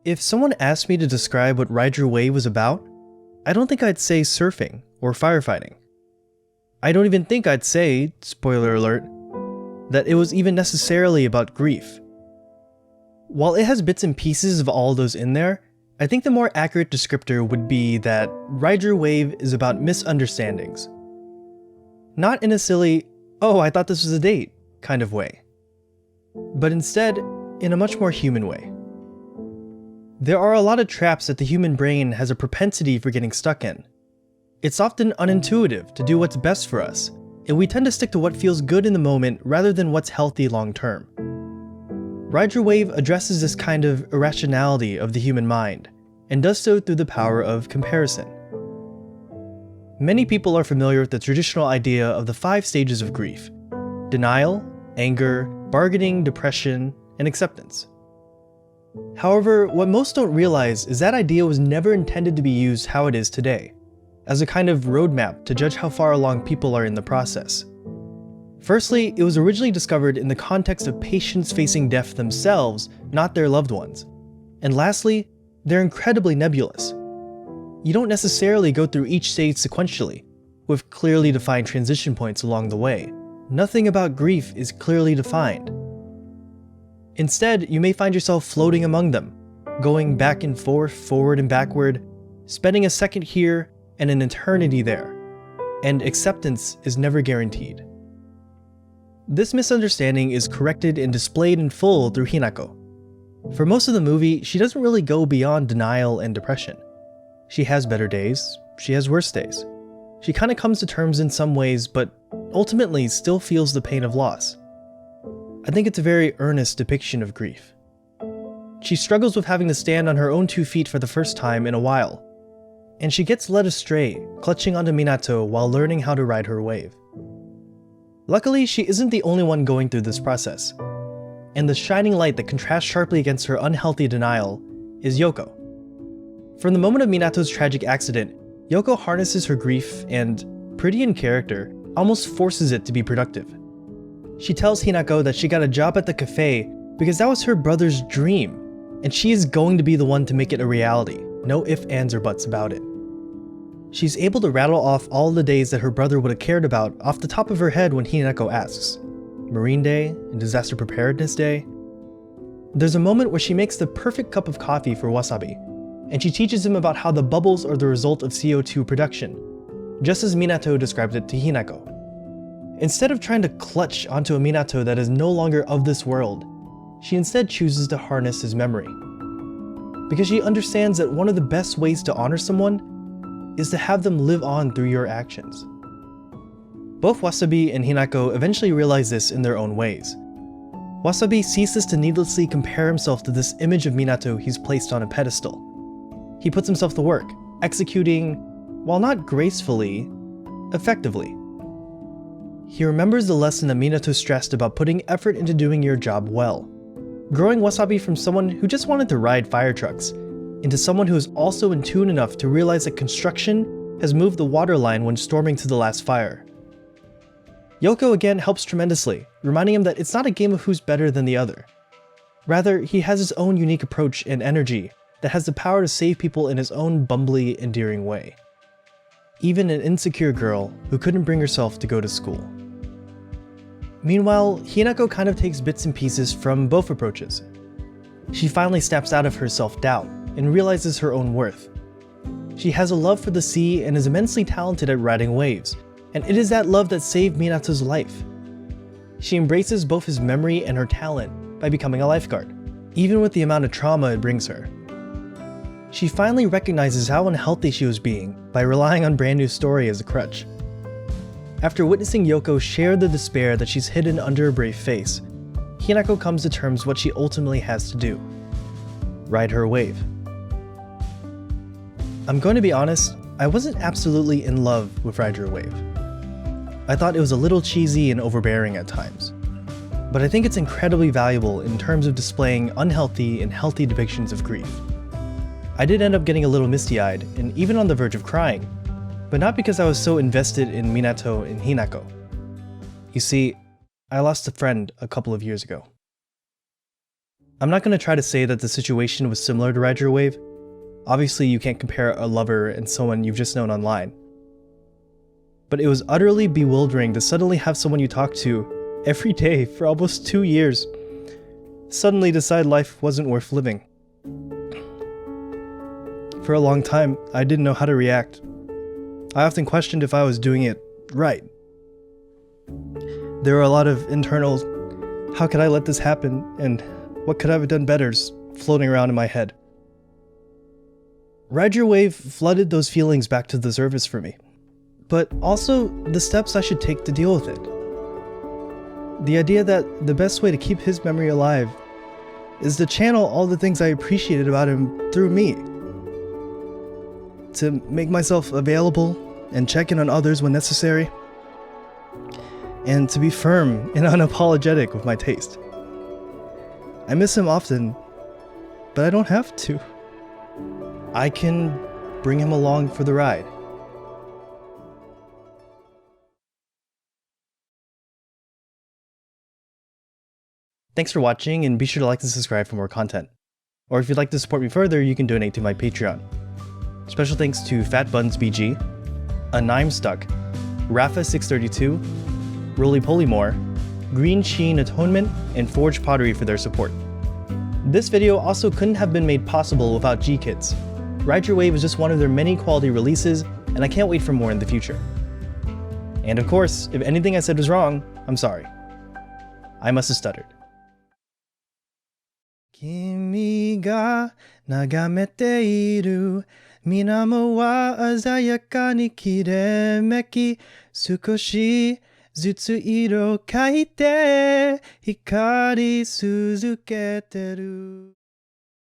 If someone asked me to describe what Ride Your Wave was about, I don't think I'd say surfing or firefighting. I don't even think I'd say, spoiler alert, that it was even necessarily about grief. While it has bits and pieces of all those in there, I think the more accurate descriptor would be that Ride Your Wave is about misunderstandings. Not in a silly, oh, I thought this was a date kind of way, but instead in a much more human way. There are a lot of traps that the human brain has a propensity for getting stuck in. It's often unintuitive to do what's best for us, and we tend to stick to what feels good in the moment rather than what's healthy long term. Ride Your Wave addresses this kind of irrationality of the human mind, and does so through the power of comparison. Many people are familiar with the traditional idea of the 5 stages of grief: denial, anger, bargaining, depression, and acceptance. However, what most don't realize is that idea was never intended to be used how it is today, as a kind of roadmap to judge how far along people are in the process. Firstly, it was originally discovered in the context of patients facing death themselves, not their loved ones. And lastly, they're incredibly nebulous. You don't necessarily go through each stage sequentially, with clearly defined transition points along the way. Nothing about grief is clearly defined. Instead, you may find yourself floating among them, going back and forth, forward and backward, spending a second here and an eternity there, and acceptance is never guaranteed. This misunderstanding is corrected and displayed in full through Hinako. For most of the movie, she doesn't really go beyond denial and depression. She has better days, she has worse days. She kinda comes to terms in some ways, but ultimately still feels the pain of loss. I think it's a very earnest depiction of grief. She struggles with having to stand on her own 2 feet for the first time in a while, and she gets led astray, clutching onto Minato while learning how to ride her wave. Luckily, she isn't the only one going through this process, and the shining light that contrasts sharply against her unhealthy denial is Yoko. From the moment of Minato's tragic accident, Yoko harnesses her grief and, pretty in character, almost forces it to be productive. She tells Hinako that she got a job at the cafe because that was her brother's dream, and she is going to be the one to make it a reality, no ifs, ands, or buts about it. She's able to rattle off all the days that her brother would have cared about off the top of her head when Hinako asks. Marine Day and Disaster Preparedness Day. There's a moment where she makes the perfect cup of coffee for Wasabi, and she teaches him about how the bubbles are the result of CO2 production, just as Minato described it to Hinako. Instead of trying to clutch onto a Minato that is no longer of this world, she instead chooses to harness his memory. Because she understands that one of the best ways to honor someone is to have them live on through your actions. Both Wasabi and Hinako eventually realize this in their own ways. Wasabi ceases to needlessly compare himself to this image of Minato he's placed on a pedestal. He puts himself to work, executing, while not gracefully, effectively. He remembers the lesson that Minato stressed about putting effort into doing your job well, growing Wasabi from someone who just wanted to ride fire trucks into someone who is also in tune enough to realize that construction has moved the water line when storming to the last fire. Yoko again helps tremendously, reminding him that it's not a game of who's better than the other. Rather, he has his own unique approach and energy that has the power to save people in his own bumbly, endearing way. Even an insecure girl who couldn't bring herself to go to school. Meanwhile, Hinako kind of takes bits and pieces from both approaches. She finally snaps out of her self-doubt and realizes her own worth. She has a love for the sea and is immensely talented at riding waves, and it is that love that saved Minato's life. She embraces both his memory and her talent by becoming a lifeguard, even with the amount of trauma it brings her. She finally recognizes how unhealthy she was being by relying on Brand New Story as a crutch. After witnessing Yoko share the despair that she's hidden under a brave face, Hinako comes to terms with what she ultimately has to do: ride her wave. I'm going to be honest, I wasn't absolutely in love with Ride Your Wave. I thought it was a little cheesy and overbearing at times, but I think it's incredibly valuable in terms of displaying unhealthy and healthy depictions of grief. I did end up getting a little misty-eyed and even on the verge of crying, but not because I was so invested in Minato and Hinako. You see, I lost a friend a couple of years ago. I'm not going to try to say that the situation was similar to Ride Your Wave. Obviously, you can't compare a lover and someone you've just known online. But it was utterly bewildering to suddenly have someone you talk to every day for almost 2 years suddenly decide life wasn't worth living. For a long time, I didn't know how to react. I often questioned if I was doing it right. There were a lot of internal, how could I let this happen, and what could I have done better, floating around in my head. Ride Your Wave flooded those feelings back to the surface for me, but also the steps I should take to deal with it. The idea that the best way to keep his memory alive is to channel all the things I appreciated about him through me. To make myself available and check in on others when necessary. And to be firm and unapologetic with my taste. I miss him often, but I don't have to. I can bring him along for the ride. Thanks for watching, and be sure to like and subscribe for more content. Or if you'd like to support me further, you can donate to my Patreon. Special thanks to Fat Buns BG, Anime Stuck, Rafa632, Roly Polymore, Green Sheen Atonement, and Forge Pottery for their support. This video also couldn't have been made possible without G-Kids. Ride Your Wave is just one of their many quality releases, and I can't wait for more in the future. And of course, if anything I said was wrong, I'm sorry. I must have stuttered. 君が眺めている水面は鮮やかにきれめき少しずつ色変えて光り続けてる